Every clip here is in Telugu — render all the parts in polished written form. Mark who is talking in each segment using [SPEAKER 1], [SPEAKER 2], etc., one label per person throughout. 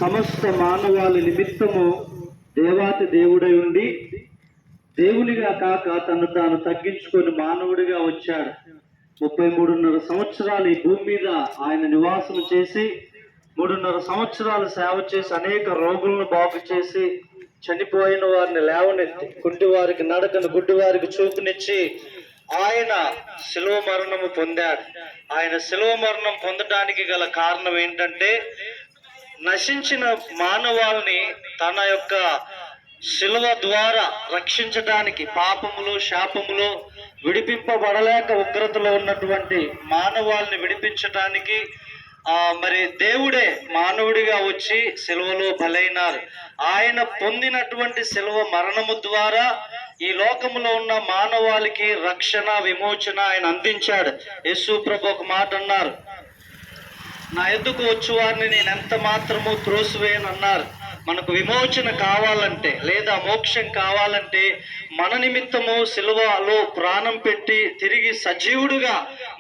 [SPEAKER 1] సమస్త మానవాళి నిమిత్తము దేవాతి దేవుడై ఉండి దేవునిగా కాక తను తాను తగ్గించుకొని మానవుడిగా వచ్చాడు. 33.5 సంవత్సరాలు ఈ భూమి మీద ఆయన నివాసం చేసి 3.5 సంవత్సరాలు సేవ చేసి అనేక రోగులను బాగు చేసి చనిపోయిన వారిని లేవనెత్తి కుంటి వారికి నడకను గుడ్డి వారికి చూపునిచ్చి ఆయన శిలువ మరణము పొందాడు. ఆయన శిలువ మరణం పొందడానికి గల కారణం ఏంటంటే నశించిన మానవాల్ని తన యొక్క శిలువ ద్వారా రక్షించడానికి, పాపములు శాపములు విడిపింపబడలేక ఉగ్రతలో ఉన్నటువంటి మానవాల్ని విడిపించడానికి మరి దేవుడే మానవుడిగా వచ్చి శిలువలో బలైనారు. ఆయన పొందినటువంటి శిలువ మరణము ద్వారా ఈ లోకములో ఉన్న మానవాళికి రక్షణ, విమోచన ఆయన అందించాడు. యేసు ప్రభు ఒక మాట అన్నారు, నా ఎద్దుకు వచ్చు వారిని నేను ఎంత మాత్రము త్రోసివేయను అన్నారు. మనకు విమోచన కావాలంటే లేదా మోక్షం కావాలంటే మన నిమిత్తము సిలువలో ప్రాణం పెట్టి తిరిగి సజీవుడుగా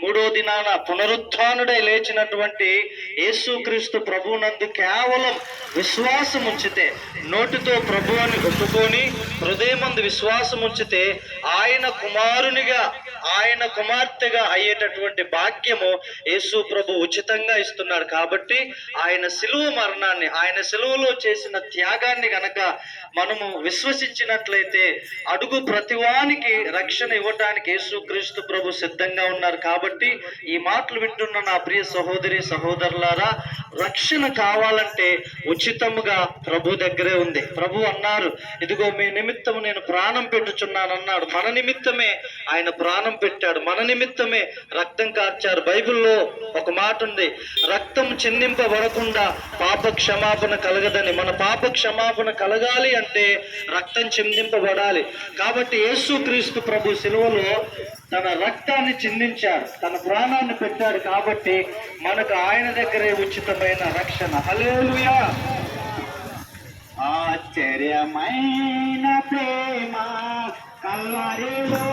[SPEAKER 1] 3వ దినాన పునరుత్థానుడై లేచినటువంటి యేసుక్రీస్తు ప్రభువునందు కేవలం విశ్వాసం ఉంచితే, నోటితో ప్రభువుని ఒప్పుకొని హృదయమందు విశ్వాసం ఉంచితే ఆయన కుమారునిగా, ఆయన కుమార్తెగా అయ్యేటటువంటి భాగ్యము యేసు ప్రభు ఉచితంగా ఇస్తున్నాడు. కాబట్టి ఆయన శిలువ మరణాన్ని, ఆయన శిలువలో చేసిన త్యాగాన్ని గనక మనము విశ్వసించినట్లయితే అడుగు ప్రతివానికి రక్షణ ఇవ్వటానికి యేసుక్రీస్తు ప్రభు సిద్ధంగా ఉన్నారు. కాబట్టి ఈ మాటలు వింటున్న నా ప్రియ సహోదరి సహోదరులారా, రక్షణ కావాలంటే ఉచితముగా ప్రభు దగ్గరే ఉంది. ప్రభు అన్నారు, ఇదిగో మీ నిమిత్తము నేను ప్రాణం పెట్టుచున్నాను అన్నాడు. మన నిమిత్తమే ఆయన ప్రాణం పెట్టాడు, మన నిమిత్తమే రక్తం కార్చారు. బైబిల్లో ఒక మాట ఉంది, రక్తం చిందింపబడకుండా పాప క్షమాపణ కలగదని. మన పాప క్షమాపణ కలగాలి అంటే రక్తం చిందింపబడాలి. కాబట్టి యేసుక్రీస్తు ప్రభు శిలువలో తన రక్తాన్ని చిందించాడు, తన ప్రాణాన్ని పెట్టాడు. కాబట్టి మనకు ఆయన దగ్గరే ఉచితమైన రక్షణ. హల్లెలూయా. ఆశ్చర్యమైన ప్రేమ కల్వరిలో